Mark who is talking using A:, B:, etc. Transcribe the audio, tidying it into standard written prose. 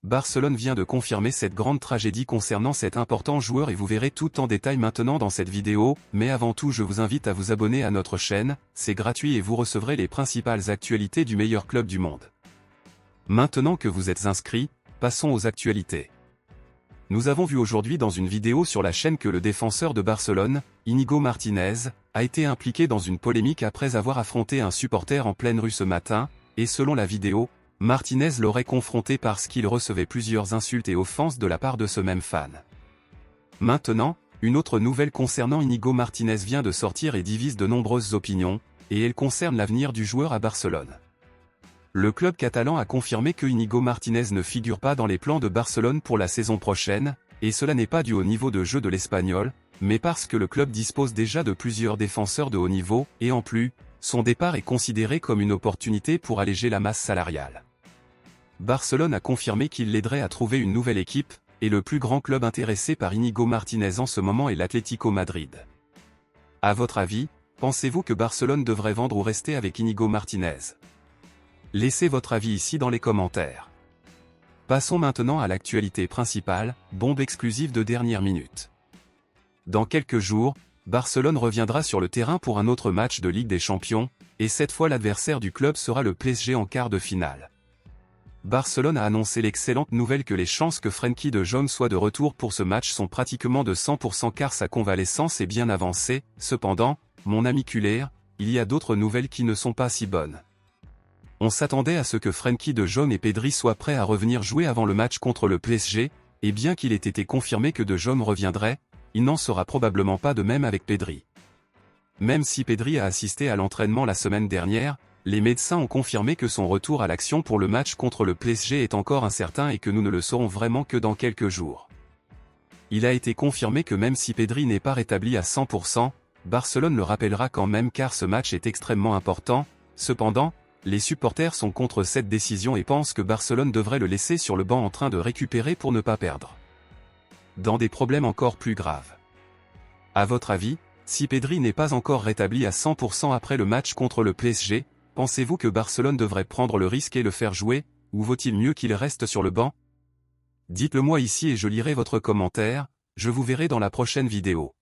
A: Barcelone vient de confirmer cette grande tragédie concernant cet important joueur et vous verrez tout en détail maintenant dans cette vidéo, mais avant tout je vous invite à vous abonner à notre chaîne, c'est gratuit et vous recevrez les principales actualités du meilleur club du monde. Maintenant que vous êtes inscrits, passons aux actualités. Nous avons vu aujourd'hui dans une vidéo sur la chaîne que le défenseur de Barcelone, Íñigo Martínez, a été impliqué dans une polémique après avoir affronté un supporter en pleine rue ce matin, et selon la vidéo, Martínez l'aurait confronté parce qu'il recevait plusieurs insultes et offenses de la part de ce même fan. Maintenant, une autre nouvelle concernant Íñigo Martínez vient de sortir et divise de nombreuses opinions, et elle concerne l'avenir du joueur à Barcelone. Le club catalan a confirmé que Íñigo Martínez ne figure pas dans les plans de Barcelone pour la saison prochaine, et cela n'est pas dû au niveau de jeu de l'Espagnol, mais parce que le club dispose déjà de plusieurs défenseurs de haut niveau, et en plus, son départ est considéré comme une opportunité pour alléger la masse salariale. Barcelone a confirmé qu'il l'aiderait à trouver une nouvelle équipe, et le plus grand club intéressé par Íñigo Martínez en ce moment est l'Atlético Madrid. À votre avis, pensez-vous que Barcelone devrait vendre ou rester avec Íñigo Martínez? Laissez votre avis ici dans les commentaires. Passons maintenant à l'actualité principale, bombe exclusive de dernière minute. Dans quelques jours, Barcelone reviendra sur le terrain pour un autre match de Ligue des Champions, et cette fois l'adversaire du club sera le PSG en quart de finale. Barcelone a annoncé l'excellente nouvelle que les chances que Frenkie de Jong soit de retour pour ce match sont pratiquement de 100% car sa convalescence est bien avancée. Cependant, mon ami Culler, il y a d'autres nouvelles qui ne sont pas si bonnes. On s'attendait à ce que Frenkie de Jong et Pedri soient prêts à revenir jouer avant le match contre le PSG, et bien qu'il ait été confirmé que de Jong reviendrait, il n'en sera probablement pas de même avec Pedri. Même si Pedri a assisté à l'entraînement la semaine dernière, les médecins ont confirmé que son retour à l'action pour le match contre le PSG est encore incertain et que nous ne le saurons vraiment que dans quelques jours. Il a été confirmé que même si Pedri n'est pas rétabli à 100%, Barcelone le rappellera quand même car ce match est extrêmement important. Cependant, les supporters sont contre cette décision et pensent que Barcelone devrait le laisser sur le banc en train de récupérer pour ne pas perdre dans des problèmes encore plus graves. À votre avis, si Pedri n'est pas encore rétabli à 100% après le match contre le PSG, pensez-vous que Barcelone devrait prendre le risque et le faire jouer, ou vaut-il mieux qu'il reste sur le banc? Dites-le moi ici et je lirai votre commentaire, je vous verrai dans la prochaine vidéo.